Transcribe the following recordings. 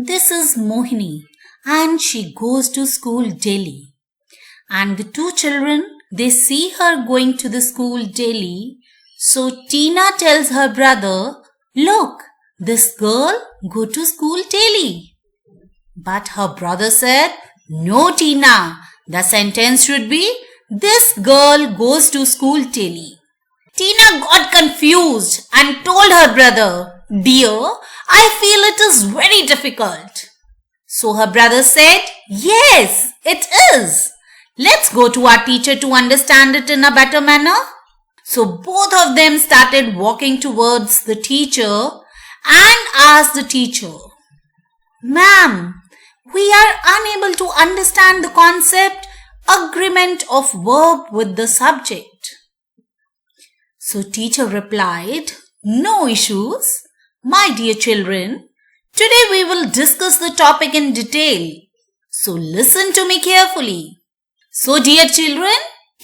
This is Mohini and she goes to school daily. And the two children, they see her going to the school daily. So Tina tells her brother, "Look, this girl go to school daily." But her brother said, "No, Tina, the sentence should be, this girl goes to school daily." Tina got confused and told her brother, "Dear, I feel it is very difficult." So her brother said, "Yes, it is. Let's go to our teacher to understand it in a better manner." So both of them started walking towards the teacher and asked the teacher, "Ma'am, we are unable to understand the concept agreement of verb with the subject." So teacher replied, "No issues. My dear children, today we will discuss the topic in detail. So listen to me carefully. So dear children,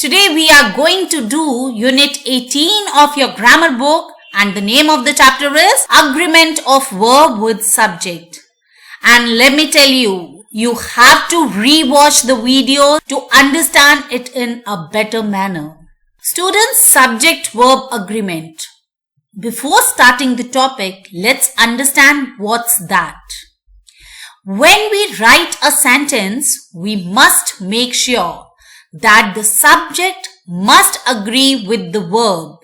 today we are going to do Unit 18 of your grammar book and the name of the chapter is Agreement of Verb with Subject. And let me tell you, you have to re-watch the video to understand it in a better manner. Students, subject-verb agreement. Before starting the topic, let's understand what's that. When we write a sentence, we must make sure that the subject must agree with the verb.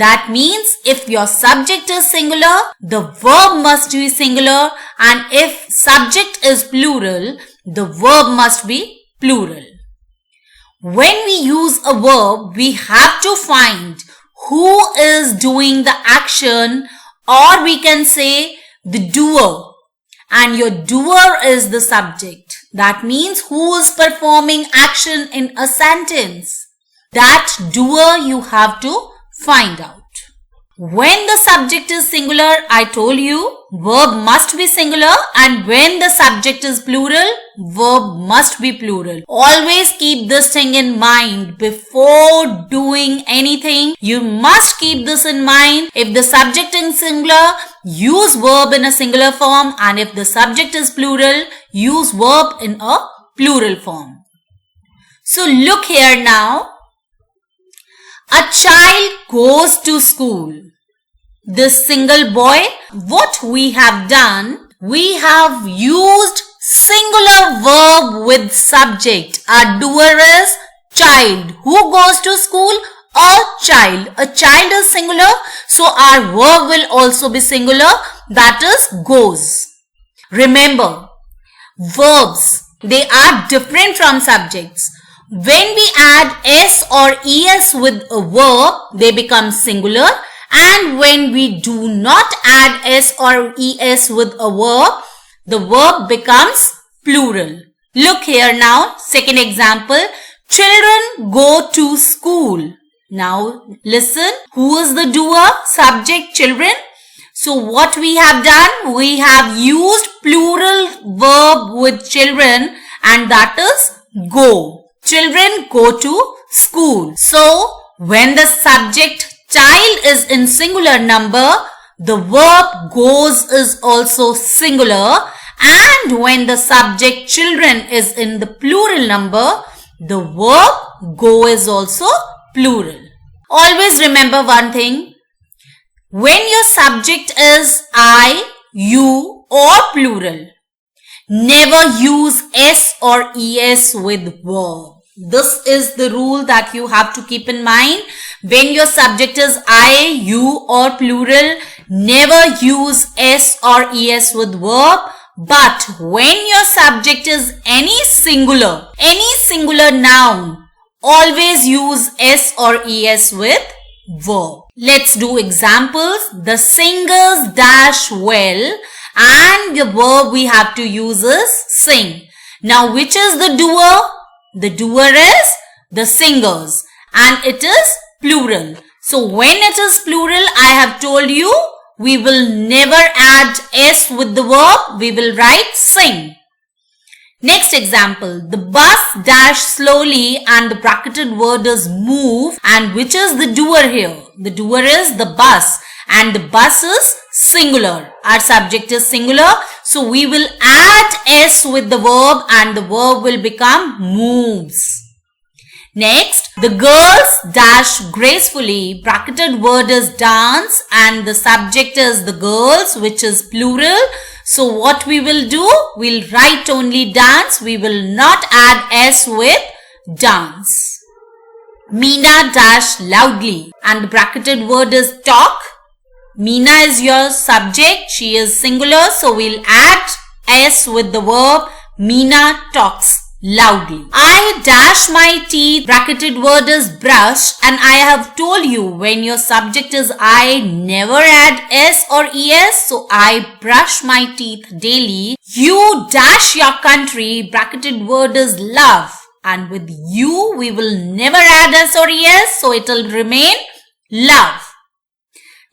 That means if your subject is singular, the verb must be singular, and if subject is plural, the verb must be plural. When we use a verb, we have to find who is doing the action, or we can say the doer, and your doer is the subject. That means who is performing action in a sentence. That doer you have to find out. When the subject is singular, I told you, verb must be singular, and when the subject is plural, verb must be plural. Always keep this thing in mind before doing anything. You must keep this in mind. If the subject is singular, use verb in a singular form, and if the subject is plural, use verb in a plural form. So look here now. A child goes to school. This single boy, what we have done, we have used singular verb with subject. Our doer is child. Who goes to school? A child. A child is singular, so our verb will also be singular, that is goes. Remember, verbs, they are different from subjects. When we add s or es with a verb, they become singular, and when we do not add s or es with a verb, the verb becomes plural. Look here now, second example, children go to school. Now listen, who is the doer? Subject, children. So what we have done, we have used plural verb with children, and that is go. Children go to school. So when the subject child is in singular number, the verb goes is also singular, and when the subject children is in the plural number, the verb go is also plural. Always remember one thing. When your subject is I, you or plural, never use s or es with verb. This is the rule that you have to keep in mind. When your subject is I, you or plural, never use s or es with verb. But when your subject is any singular noun, always use s or es with verb. Let's do examples. The singers dash well, and the verb we have to use is sing. Now which is the doer? The doer is the singers, and it is plural. So when it is plural, I have told you, we will never add s with the verb. We will write sing. Next example, the bus dash slowly, and the bracketed word is move, and which is the doer here? The doer is the bus, and the bus is singular. Our subject is singular. So we will add s with the verb and the verb will become moves. Next, the girls dash gracefully. Bracketed word is dance and the subject is the girls, which is plural. So what we will do? We'll write only dance. We will not add s with dance. Meena dash loudly and the bracketed word is talk. Meena is your subject. She is singular. So we'll add s with the verb. Meena talks loudly. I dash my teeth. Bracketed word is brush and I have told you when your subject is I, never add s or es. So I brush my teeth daily. You dash your country. Bracketed word is love and with you we will never add s or es. So it will remain love.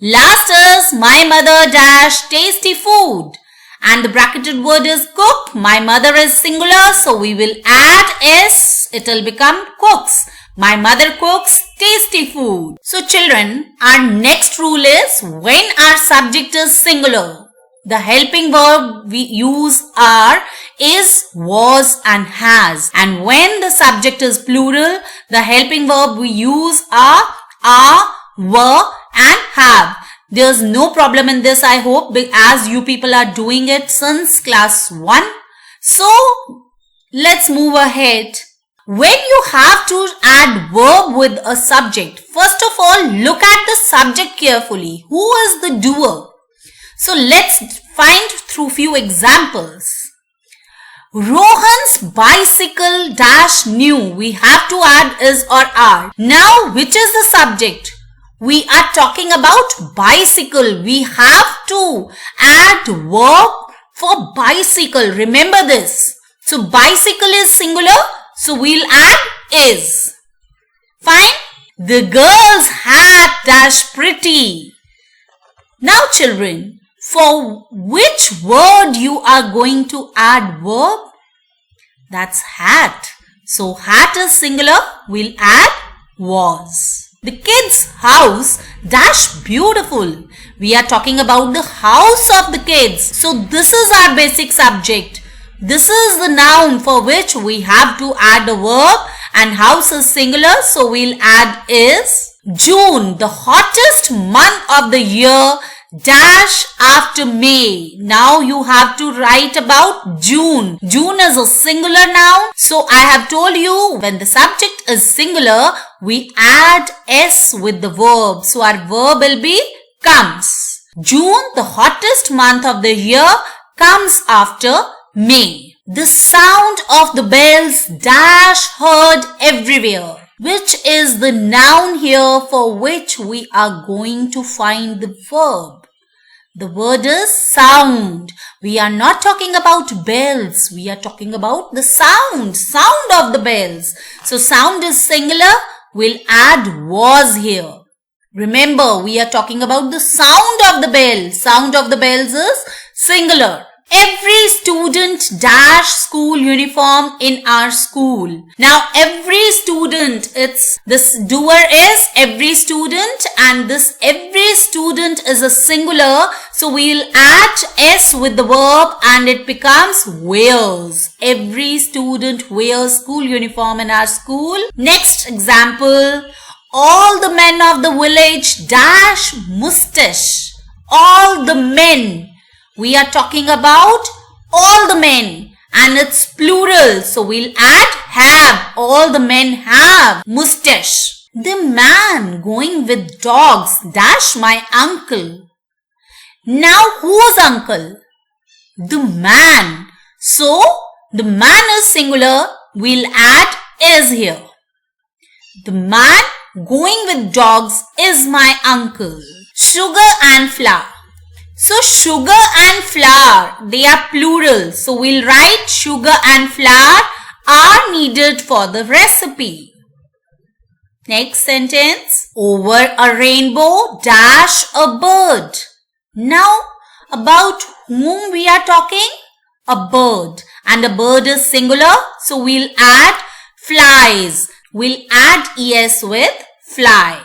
Last is my mother dash tasty food. And the bracketed word is cook. My mother is singular. So we will add s. It will become cooks. My mother cooks tasty food. So children, our next rule is when our subject is singular, the helping verb we use are is, was and has. And when the subject is plural, the helping verb we use are, were and have. There's no problem in this, I hope, as you people are doing it since class 1. So, let's move ahead. When you have to add verb with a subject, first of all, look at the subject carefully. Who is the doer? So, let's find through few examples. Rohan's bicycle dash new. We have to add is or are. Now, which is the subject? We are talking about bicycle. We have to add verb for bicycle. Remember this. So, bicycle is singular. So, we'll add is. Fine. The girl's hat dash pretty. Now, children, for which word you are going to add verb? That's hat. So, hat is singular. We'll add was. The kid's house dash beautiful. We are talking about the house of the kids. So this is our basic subject. This is the noun for which we have to add a verb and house is singular. So we'll add is. June, the hottest month of the year dash after May. Now you have to write about June. June is a singular noun. So I have told you when the subject is singular, we add s with the verb. So our verb will be comes. June, the hottest month of the year, comes after May. The sound of the bells dash heard everywhere. Which is the noun here for which we are going to find the verb? The word is sound. We are not talking about bells. We are talking about the sound of the bells. So sound is singular. We'll add was here. Remember, we are talking about the sound of the bell. Sound of the bells is singular. Every student dash school uniform in our school. Now every student, it's this doer is every student and this every student is a singular. So we'll add s with the verb and it becomes wears. Every student wears school uniform in our school. Next example. All the men of the village dash mustache. All the men. We are talking about all the men and it's plural. So we'll add have. All the men have mustache. The man going with dogs dash my uncle. Now whose uncle? The man. So the man is singular. We'll add is here. The man going with dogs is my uncle. Sugar and flour. So sugar and flour, they are plural. So we'll write sugar and flour are needed for the recipe. Next sentence. Over a rainbow dash a bird. Now about whom we are talking? A bird. And a bird is singular. So we'll add flies. We'll add es with fly.